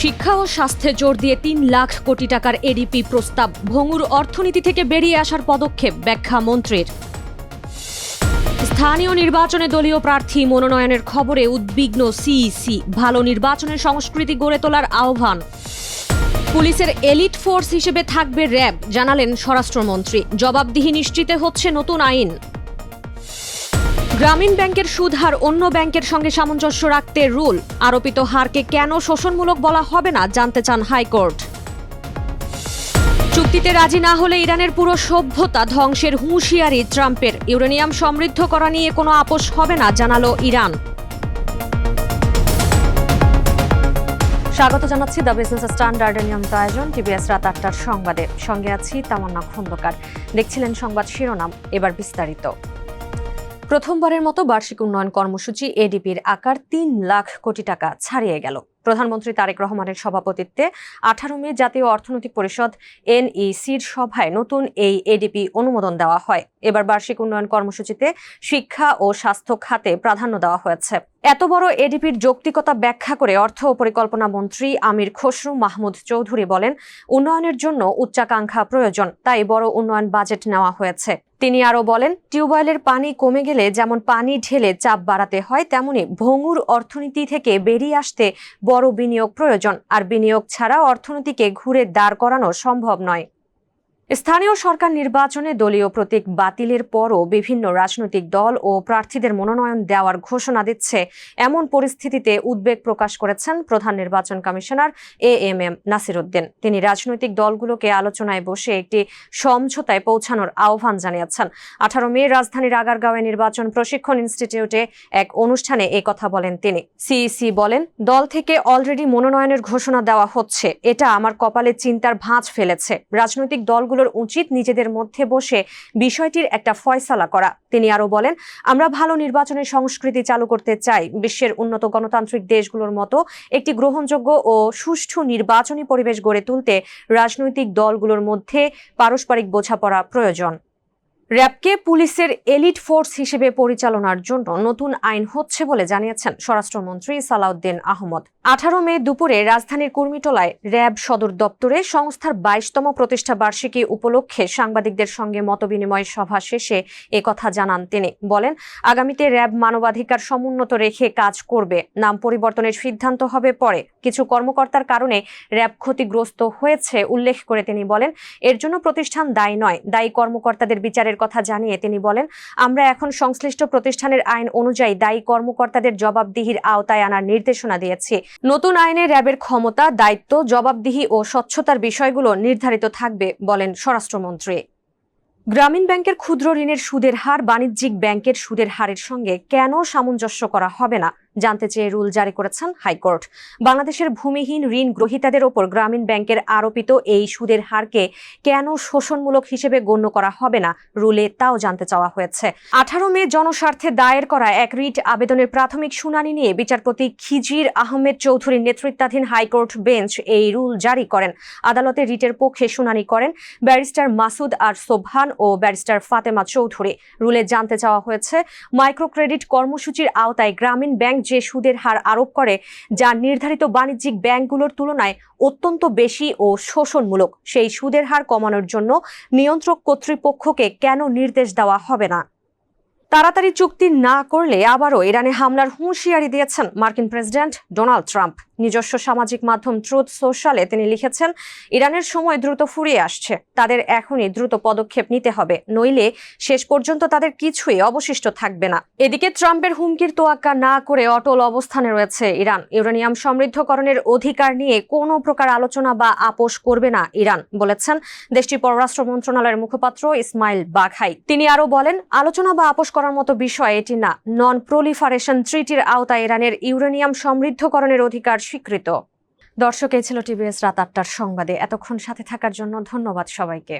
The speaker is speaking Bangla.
শিক্ষা ও স্বাস্থ্যে জোর দিয়ে ৩ লাখ কোটি টাকার এডিপি প্রস্তাব, ভঙ্গুর অর্থনীতি থেকে বেরিয়ে আসার পদক্ষেপ ব্যাখ্যা মন্ত্রীর। স্থানীয় নির্বাচনে দলীয় প্রার্থী মনোনয়নের খবরে উদ্বিগ্ন সিইসি, ভালো নির্বাচনের সংস্কৃতি গড়ে তোলার আহ্বান। পুলিশের এলিট ফোর্স হিসেবে থাকবে র্যাব, জানালেন স্বরাষ্ট্রমন্ত্রী। জবাবদিহি নিশ্চিতে হচ্ছে নতুন আইন। গ্রামীণ ব্যাংকের সুদ হার অন্য ব্যাংকের সঙ্গে সামঞ্জস্য রাখতে রুল, আরোপিত হারকে কেন শোষণমূলক বলা হবে না জানতে চান হাইকোর্ট। চুক্তিতে রাজি না হলে ইরানের পুরো সভ্যতা ধ্বংসের হুঁশিয়ারি ট্রাম্পের। ইউরেনিয়াম সমৃদ্ধ করা নিয়ে কোনো আপোষ হবে না, জানালো ইরান। স্বাগত জানাচ্ছি দ্য বিজনেস স্ট্যান্ডার্ডের নিয়মিত আয়োজন টিভিএস রাত ৮টার সংবাদে। সঙ্গে আছি তামান্না খন্দকার। দেখছিলেন সংবাদ শিরোনাম, এবার বিস্তারিত। প্রথমবারের মতো বার্ষিক উন্নয়ন কর্মসূচি এডিপির আকার ৩ লাখ কোটি টাকা ছাড়িয়ে গেল। প্রধানমন্ত্রী তারেক রহমানের সভাপতিত্বে ১৮ মে জাতীয় অর্থনৈতিক পরিষদ NECর সভায় নতুন এই এডিপি অনুমোদন দেওয়া হয়। এবার বার্ষিক উন্নয়ন কর্মসূচিতে শিক্ষা ও স্বাস্থ্য খাতে প্রাধান্য দেওয়া হয়েছে। এত বড় এডিপির যৌক্তিকতা ব্যাখ্যা করে অর্থ ও পরিকল্পনা মন্ত্রী আমির খসরু মাহমুদ চৌধুরী বলেন, উন্নয়নের জন্য উচ্চাকাঙ্ক্ষা প্রয়োজন, তাই বড় উন্নয়ন বাজেট নেওয়া হয়েছে। তিনি আরও বলেন, টিউবওয়েলের পানি কমে গেলে যেমন পানি ঢেলে চাপ বাড়াতে হয়, তেমনি ভঙ্গুর অর্থনীতি থেকে বেরিয়ে আসতে বড় বিনিয়োগ প্রয়োজন, আর বিনিয়োগ ছাড়া অর্থনীতিকে ঘুরে দাঁড় করানো সম্ভব নয়। স্থানীয় সরকার নির্বাচনে দলীয় প্রতীক বাতিলের পরও বিভিন্ন রাজনৈতিক দল ও প্রার্থীদের মনোনয়ন দেওয়ার ঘোষণা দিচ্ছে, এমন পরিস্থিতিতে উদ্বেগ প্রকাশ করেছেন প্রধান নির্বাচন কমিশনার AMM নাসির উদ্দিন। তিনি রাজনৈতিক দলগুলোকে আলোচনায় বসে একটি সমঝোতায় পৌঁছানোর আহ্বান জানিয়েছেন। ১৮ মে রাজধানীর আগারগাঁওয়ে নির্বাচন প্রশিক্ষণ ইনস্টিটিউটে এক অনুষ্ঠানে এই কথা বলেন তিনি। সিইসি বলেন, দল থেকে অলরেডি মনোনয়নের ঘোষণা দেওয়া হচ্ছে, এটা আমার কপালে চিন্তার ভাঁজ ফেলেছে। রাজনৈতিক দলগুলো উচিত নিজেদের মধ্যে বসে বিষয়টির একটা ফয়সালা করা। তিনি আরো বলেন, আমরা ভালো নির্বাচনের সংস্কৃতি চালু করতে চাই। বিশ্বের উন্নত গণতান্ত্রিক দেশগুলোর মতো একটি গ্রহণযোগ্য ও সুষ্ঠু নির্বাচনী পরিবেশ গড়ে তুলতে রাজনৈতিক দলগুলোর মধ্যে পারস্পরিক বোঝাপড়া প্রয়োজন। র্যাবকে পুলিশের এলিট ফোর্স হিসেবে পরিচালনার জন্য নতুন আইন হচ্ছে বলে জানিয়েছেন স্বরাষ্ট্রমন্ত্রী সালাউদ্দিন আহমদ। ১৮ মে দুপুরে রাজধানীর কুর্মিটোলায় র্যাব সদর দপ্তরে সংস্থার ২২তম প্রতিষ্ঠা বার্ষিকী উপলক্ষে সাংবাদিকদের সঙ্গে মতবিনিময় সভা শেষে একথা জানান তিনি। বলেন, আগামীতে র্যাব মানবাধিকার সমুন্নত রেখে কাজ করবে। নাম পরিবর্তনের সিদ্ধান্ত হবে পরে। কিছু কর্মকর্তার কারণে র্যাব ক্ষতিগ্রস্ত হয়েছে উল্লেখ করে তিনি বলেন, এর জন্য প্রতিষ্ঠান দায়ী নয়, দায়ী কর্মকর্তাদের বিচারের কথা জানিয়ে তিনি বলেন, আমরা এখন সংশ্লিষ্ট প্রতিষ্ঠানের আইন অনুযায়ী দায়ী কর্মকর্তাদের জবাবদিহির আওতায় আনার নির্দেশনা দিয়েছি। নতুন আইনে র্যাবের ক্ষমতা, দায়িত্ব, জবাবদিহি ও স্বচ্ছতার বিষয়গুলো নির্ধারিত থাকবে, বলেন স্বরাষ্ট্রমন্ত্রী। গ্রামীণ ব্যাংকের ক্ষুদ্র ঋণের সুদের হার বাণিজ্যিক ব্যাংকের সুদের হারের সঙ্গে কেন সামঞ্জস্য করা হবে না জানতে চেয়ে রুল জারি করেছেন হাইকোর্ট। বাংলাদেশের ভূমিহীন ঋণ গ্রহীতাদের ওপর গ্রামীণ ব্যাংকের আরোপিত এই সুদের হারকে কেন শোষণমূলক হিসেবে গণ্য করা হবে না রুলে, তাও জানতে চাওয়া হয়েছে। ১৮ মে জনস্বার্থে দায়ের করা এক রিট আবেদনের প্রাথমিক শুনানি নিয়ে বিচারপতি খিজির আহমেদ চৌধুরীর নেতৃত্বাধীন হাইকোর্ট বেঞ্চ এই রুল জারি করেন। আদালতে রিটের পক্ষে শুনানি করেন ব্যারিস্টার মাসুদ আর সোবহান ও ব্যারিস্টার ফাতেমা চৌধুরী। রুলে জানতে চাওয়া হয়েছে, মাইক্রো ক্রেডিট কর্মসূচির আওতায় গ্রামীণ ব্যাংক যে সুদের হার আরোপ করে, যা নির্ধারিত বাণিজ্যিক ব্যাংকগুলোর তুলনায় অত্যন্ত বেশি ও শোষণমূলক, সেই সুদের হার কমানোর জন্য নিয়ন্ত্রক কর্তৃপক্ষকে কেন নির্দেশ দেওয়া হবে না? তাড়াতাড়ি চুক্তি না করলে আবারও ইরানে হামলার হুঁশিয়ারি দিয়েছেন মার্কিন প্রেসিডেন্ট ডোনাল্ড ট্রাম্প। নিজস্ব সামাজিক মাধ্যম ট্রুথ সোশ্যালে তিনি লিখেছেন, ইরানের সময় দ্রুত ফুরিয়ে আসছে, তাদের এখনই দ্রুত পদক্ষেপ নিতে হবে, নইলে শেষ পর্যন্ত তাদের কিছুই অবশিষ্ট থাকবে না। এদিকে ট্রাম্পের হুমকির তোয়াক্কা না করে অটল অবস্থানে রয়েছে ইরান। ইউরেনিয়াম সমৃদ্ধকরণের অধিকার নিয়ে কোনো প্রকার আলোচনা বা আপোষ করবে না ইরান, বলেছেন দেশটির পররাষ্ট্র মন্ত্রণালয়ের মুখপাত্র ইসমাইল বাঘাই। তিনি আরও বলেন, আলোচনা বা আপোষ করার মতো বিষয় এটি না। নন প্রলিফারেশন ট্রিটির আওতায় ইরানের ইউরেনিয়াম সমৃদ্ধকরণের অধিকার স্বীকৃত। দর্শক, এই ছিল টিভিএস রাত ৮টার সংবাদে। এতক্ষণ সাথে থাকার জন্য ধন্যবাদ সবাইকে।